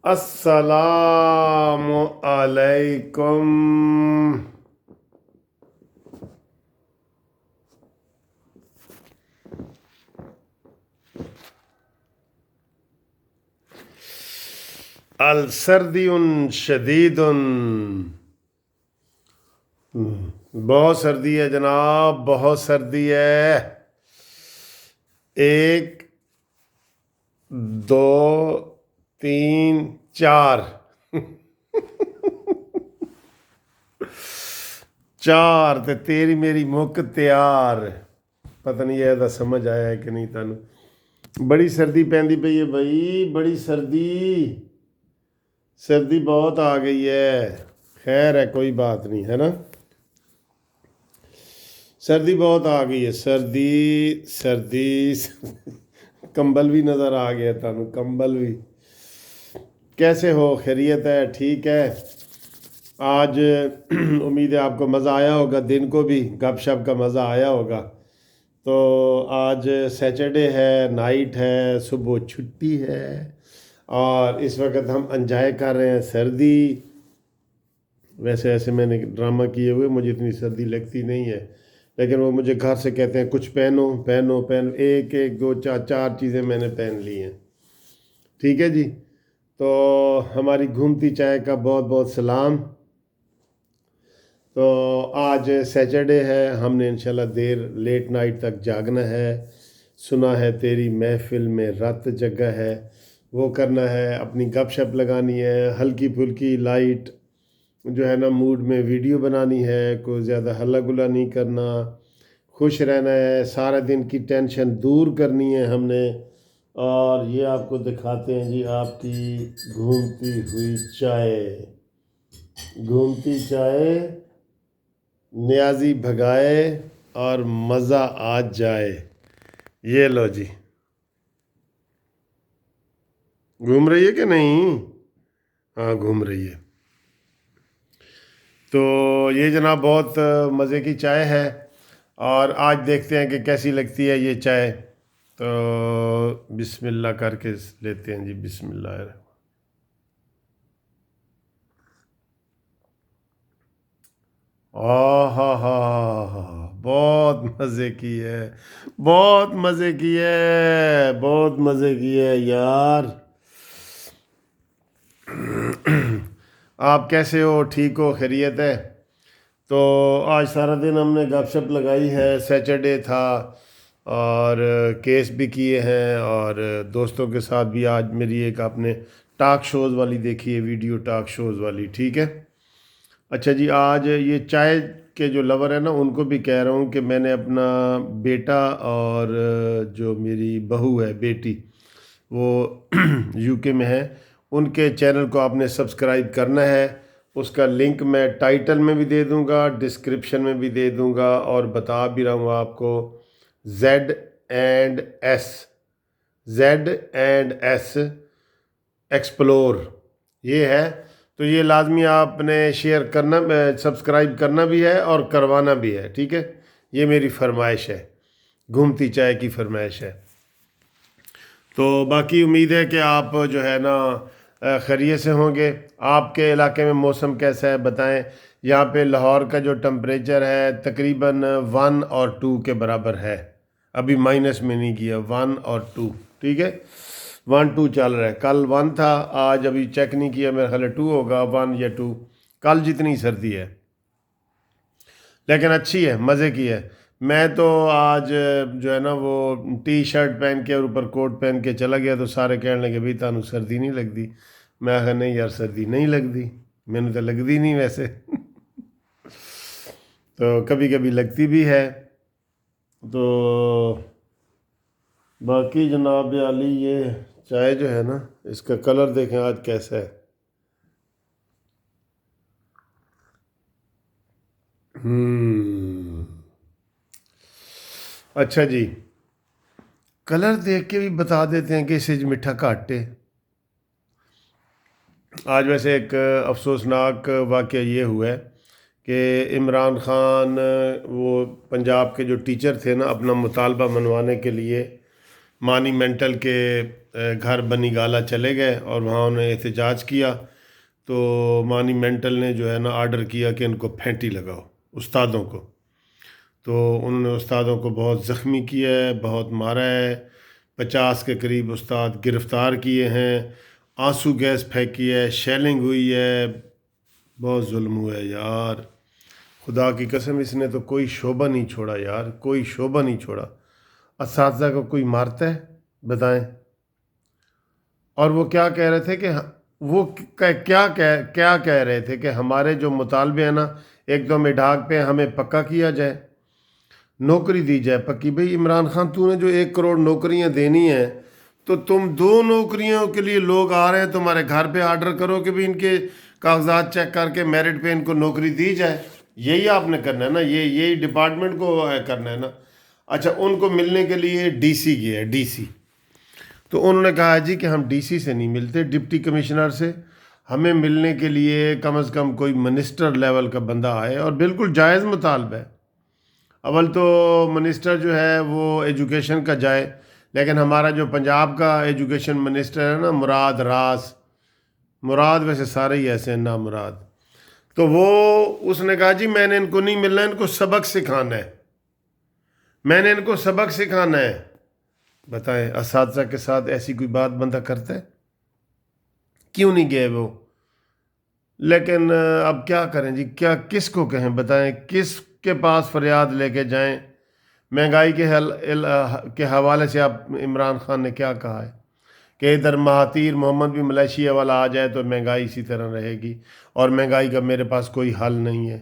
السلام علیکم۔ السردی شدید، بہت سردی ہے جناب، بہت سردی ہے۔ 1 2 3 4 4 تے تیری میری مک تیار۔ پتہ نہیں یہ سمجھ آیا ہے کہ نہیں تانوں؟ بڑی سردی پیندی پئی ہے بھائی، بڑی سردی بہت آ گئی ہے۔ خیر ہے، کوئی بات نہیں ہے نا، سردی بہت آ گئی ہے۔ سردی کمبل بھی نظر آ گیا تانوں، کمبل بھی۔ کیسے ہو؟ خیریت ہے؟ ٹھیک ہے؟ آج امید ہے آپ کو مزہ آیا ہوگا، دن کو بھی گپ شپ کا مزہ آیا ہوگا۔ تو آج سیچرڈے ہے، نائٹ ہے، صبح چھٹی ہے، اور اس وقت ہم انجوائے کر رہے ہیں سردی۔ ویسے ایسے میں نے ڈرامہ کیے ہوئے، مجھے اتنی سردی لگتی نہیں ہے، لیکن وہ مجھے گھر سے کہتے ہیں کچھ پہنو پہنو پہنو، ایک 2 4 چیزیں میں نے پہن لی ہیں۔ ٹھیک ہے جی، تو ہماری گھومتی چائے کا بہت بہت سلام۔ تو آج سیچرڈے ہے، ہم نے انشاءاللہ لیٹ نائٹ تک جاگنا ہے۔ سنا ہے تیری محفل میں رت جگہ ہے، وہ کرنا ہے، اپنی گپ شپ لگانی ہے، ہلکی پھلکی لائٹ جو ہے نا موڈ میں ویڈیو بنانی ہے، کوئی زیادہ ہلا گلا نہیں کرنا، خوش رہنا ہے، سارے دن کی ٹینشن دور کرنی ہے ہم نے۔ اور یہ آپ کو دکھاتے ہیں جی آپ کی گھومتی ہوئی چائے۔ گھومتی چائے نیازی بھگائے اور مزہ آ جائے۔ یہ لو جی، گھوم رہی ہے کہ نہیں؟ ہاں گھوم رہی ہے۔ تو یہ جناب بہت مزے کی چائے ہے، اور آج دیکھتے ہیں کہ کیسی لگتی ہے یہ چائے۔ تو بسم اللہ کر کے لیتے ہیں جی، بسم اللہ۔ ہاں بہت مزے کی ہے، بہت مزے کی ہے، بہت مزے کی ہے یار۔ آپ کیسے ہو؟ ٹھیک ہو؟ خیریت ہے؟ تو آج سارا دن ہم نے گپ شپ لگائی ہے، سیچرڈے تھا، اور کیس بھی کیے ہیں، اور دوستوں کے ساتھ بھی آج میری ایک آپ نے ٹاک شوز والی دیکھی ہے ویڈیو، ٹاک شوز والی، ٹھیک ہے۔ اچھا جی، آج یہ چائے کے جو لور ہیں نا ان کو بھی کہہ رہا ہوں کہ میں نے اپنا بیٹا اور جو میری بہو ہے، بیٹی، وہ یو کے میں ہے، ان کے چینل کو آپ نے سبسکرائب کرنا ہے۔ اس کا لنک میں ٹائٹل میں بھی دے دوں گا، ڈسکرپشن میں بھی دے دوں گا، اور بتا بھی رہا ہوں آپ کو، زیڈ اینڈ ایس ایکسپلور یہ ہے۔ تو یہ لازمی آپ نے شیئر کرنا، سبسکرائب کرنا بھی ہے اور کروانا بھی ہے، ٹھیک ہے۔ یہ میری فرمائش ہے، گھومتی چائے کی فرمائش ہے۔ تو باقی امید ہے کہ آپ جو ہے نا خیریت سے ہوں گے۔ آپ کے علاقے میں موسم کیسا ہے بتائیں؟ یہاں پہ لاہور کا جو ٹمپریچر ہے تقریباً 1 اور 2 کے برابر ہے، ابھی مائنس میں نہیں کیا، 1 اور 2، ٹھیک ہے، 1 2 چل رہا ہے۔ کل 1 تھا، آج ابھی چیک نہیں کیا، میرے خیال ہے 2 ہوگا، 1 یا 2، کل جتنی سردی ہے، لیکن اچھی ہے، مزے کی ہے۔ میں تو آج جو ہے نا وہ ٹی شرٹ پہن کے اور اوپر کوٹ پہن کے چلا گیا، تو سارے کہنے لگے بھائی تانوں سردی نہیں لگتی؟ میں کہا نہیں یار سردی نہیں لگتی، میں نے تو لگتی نہیں ویسے تو کبھی کبھی لگتی بھی ہے۔ تو باقی جناب عالی یہ چائے جو ہے نا، اس کا کلر دیکھیں آج کیسا ہے۔ اچھا جی، کلر دیکھ کے بھی بتا دیتے ہیں کہ اسے میٹھا گھٹ ہے۔ آج ویسے ایک افسوسناک واقعہ یہ ہوا ہے کہ عمران خان، وہ پنجاب کے جو ٹیچر تھے نا، اپنا مطالبہ منوانے کے لیے مانی مینٹل کے گھر بنی گالا چلے گئے اور وہاں انہوں نے احتجاج کیا، تو مانی مینٹل نے جو ہے نا آرڈر کیا کہ ان کو پھینٹی لگاؤ استادوں کو، تو انہوں نے استادوں کو بہت زخمی کیا ہے، بہت مارا ہے، 50 کے قریب استاد گرفتار کیے ہیں، آنسو گیس پھینکی ہے، شیلنگ ہوئی ہے، بہت ظلم ہوا ہے یار، خدا کی قسم اس نے تو کوئی شعبہ نہیں چھوڑا یار، کوئی شعبہ نہیں چھوڑا۔ اساتذہ کو کوئی مارتا ہے بتائیں؟ اور وہ کیا کہہ رہے تھے کہ وہ کیا کہہ رہے تھے کہ ہمارے جو مطالبے ہیں نا، ایک دو مڈاک پہ ہمیں پکا کیا جائے، نوکری دی جائے پکی۔ بھئی عمران خان تو نے جو 1 کروڑ نوکریاں دینی ہیں، تو تم 2 نوکریوں کے لیے لوگ آ رہے ہیں تمہارے گھر پہ، آرڈر کرو کہ بھی ان کے کاغذات چیک کر کے میرٹ پہ ان کو نوکری دی جائے۔ یہی آپ نے کرنا ہے نا، یہی ڈپارٹمنٹ کو کرنا ہے نا۔ اچھا، ان کو ملنے کے لیے ڈی سی گیا ہے، ڈی سی، تو انہوں نے کہا جی کہ ہم ڈی سی سے نہیں ملتے، ڈپٹی کمشنر سے، ہمیں ملنے کے لیے کم از کم کوئی منسٹر لیول کا بندہ آئے، اور بالکل جائز مطالبہ ہے۔ اول تو منسٹر جو ہے وہ ایجوکیشن کا جائے، لیکن ہمارا جو پنجاب کا ایجوکیشن منسٹر ہے نا، مراد راس، مراد ویسے سارے ہی ایسے ہیں نا مراد، تو وہ اس نے کہا جی میں نے ان کو نہیں ملنا، ان کو سبق سکھانا ہے، میں نے ان کو سبق سکھانا ہے۔ بتائیں اساتذہ کے ساتھ ایسی کوئی بات بندہ کرتا ہے؟ کیوں نہیں گئے وہ؟ لیکن اب کیا کریں جی، کیا کس کو کہیں بتائیں، کس کے پاس فریاد لے کے جائیں؟ مہنگائی کے حوالے سے اب عمران خان نے کیا کہا ہے کہ ادھر مہاتیر محمد بھی ملیشیا والا آ جائے تو مہنگائی اسی طرح رہے گی، اور مہنگائی کا میرے پاس کوئی حل نہیں ہے۔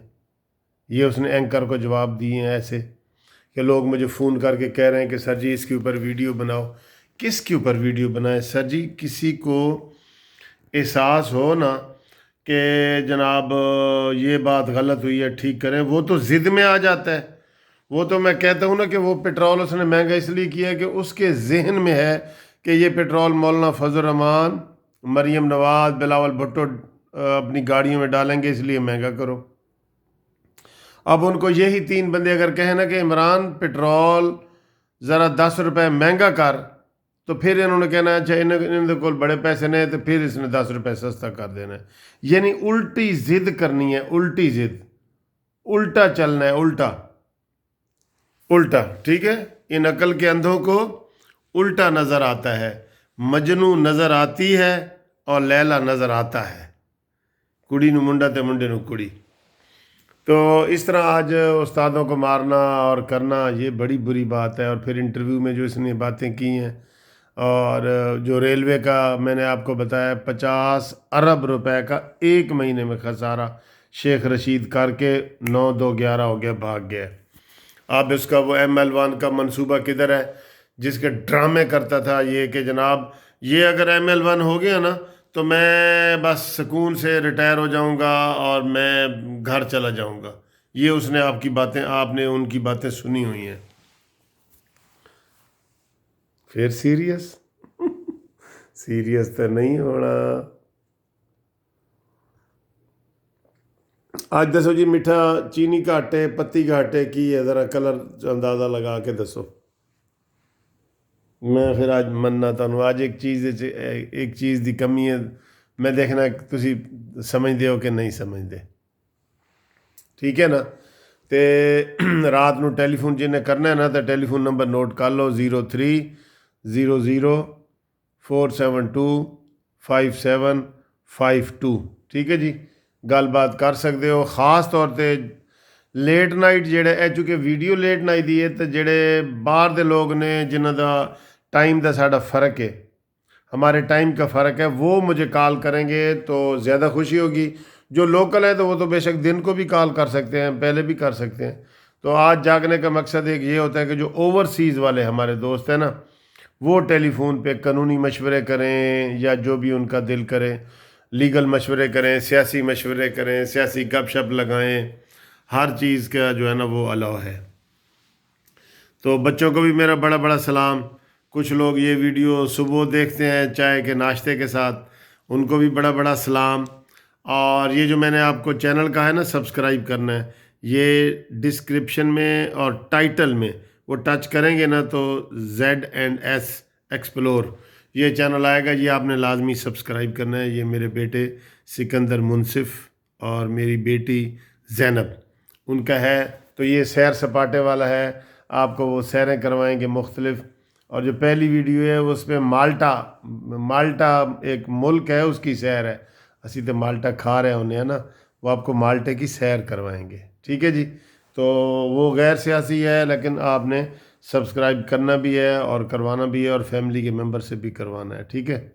یہ اس نے اینکر کو جواب دیے ہیں ایسے کہ لوگ مجھے فون کر کے کہہ رہے ہیں کہ سر جی اس کے اوپر ویڈیو بناؤ۔ کس کے اوپر ویڈیو بنائیں سر جی؟ کسی کو احساس ہو نا کہ جناب یہ بات غلط ہوئی ہے، ٹھیک کریں، وہ تو ضد میں آ جاتا ہے۔ وہ تو میں کہتا ہوں نا کہ وہ پٹرول اس نے مہنگا اس لیے کیا ہے کہ اس کے ذہن میں ہے کہ یہ پٹرول مولانا فضل الرحمان، مریم نواز، بلاول بھٹو اپنی گاڑیوں میں ڈالیں گے، اس لیے مہنگا کرو۔ اب ان کو یہی 3 بندے اگر کہیں نا کہ عمران پٹرول ذرا 10 روپے مہنگا کر، تو پھر انہوں نے کہنا ہے اچھا ان کو بڑے پیسے نہیں، تو پھر اس نے 10 روپے سستا کر دینا ہے۔ یعنی الٹی ضد کرنی ہے، الٹی ضد، الٹا چلنا ہے، الٹا الٹا، ٹھیک ہے؟ ان عقل کے اندھوں کو الٹا نظر آتا ہے، مجنو نظر آتی ہے اور لیلا نظر آتا ہے، کڑی نو منڈا تے منڈے نو کڑی۔ تو اس طرح آج استادوں کو مارنا اور کرنا یہ بڑی بری بات ہے۔ اور پھر انٹرویو میں جو اس نے باتیں کی ہیں، اور جو ریلوے کا میں نے آپ کو بتایا 50 ارب روپے کا 1 مہینے میں خسارہ شیخ رشید کر کے 9-2-11 ہو گیا، بھاگ گیا۔ اب اس کا وہ ML1 کا منصوبہ کدھر ہے جس کے ڈرامے کرتا تھا یہ کہ جناب یہ اگر ML1 ہو گیا نا تو میں بس سکون سے ریٹائر ہو جاؤں گا اور میں گھر چلا جاؤں گا۔ یہ اس نے آپ نے ان کی باتیں سنی ہوئی ہیں۔ پھر سیریس سیریس تو نہیں ہونا۔ آج دسو جی، میٹھا چینی گھاٹے پتی گھاٹے کی ہے، ذرا کلر اندازہ لگا کے دسو۔ میں پھر آج مننا تھانوں آج ایک چیز دی کمی ہے، میں دیکھنا تسی سمجھ ہو کہ نہیں سمجھتے، ٹھیک ہے نا؟ تے رات نو ٹیلی فون جنہیں کرنا ہے نا تو ٹیلی فون نمبر نوٹ کر لو، 030047525752، ٹھیک ہے جی؟ گل بات کر سکتے ہو۔ خاص طور تے لیٹ نائٹ جڑے چونکہ ویڈیو لیٹ نائٹ دی ہے، تو جڑے باہر دے لوگ نے جنہاں دا ٹائم دا ساڈا فرق ہے، ہمارے ٹائم کا فرق ہے، وہ مجھے کال کریں گے تو زیادہ خوشی ہوگی۔ جو لوکل ہے تو وہ تو بے شک دن کو بھی کال کر سکتے ہیں، پہلے بھی کر سکتے ہیں۔ تو آج جاگنے کا مقصد ایک یہ ہوتا ہے کہ جو اوورسیز والے ہمارے دوست ہیں نا، وہ ٹیلی فون پہ قانونی مشورے کریں یا جو بھی ان کا دل کرے، لیگل مشورے کریں، سیاسی مشورے کریں، سیاسی گپ شپ لگائیں، ہر چیز کا جو ہے نا وہ الاؤ ہے۔ تو بچوں کو بھی میرا بڑا بڑا سلام۔ کچھ لوگ یہ ویڈیو صبح دیکھتے ہیں چائے کے ناشتے کے ساتھ، ان کو بھی بڑا بڑا سلام۔ اور یہ جو میں نے آپ کو چینل کا ہے نا سبسکرائب کرنا ہے، یہ ڈسکرپشن میں اور ٹائٹل میں وہ ٹچ کریں گے نا تو Z&S ایکسپلور یہ چینل آئے گا، یہ آپ نے لازمی سبسکرائب کرنا ہے۔ یہ میرے بیٹے سکندر منصف اور میری بیٹی زینب ان کا ہے، تو یہ سیر سپاٹے والا ہے، آپ کو وہ سیریں کروائیں گے مختلف۔ اور جو پہلی ویڈیو ہے اس پہ مالٹا ایک ملک ہے، اس کی سیر ہے، اسی تو مالٹا کھا رہے ہونے ہیں نا، وہ آپ کو مالٹے کی سیر کروائیں گے، ٹھیک ہے جی۔ تو وہ غیر سیاسی ہے، لیکن آپ نے سبسکرائب کرنا بھی ہے اور کروانا بھی ہے، اور فیملی کے ممبر سے بھی کروانا ہے، ٹھیک ہے۔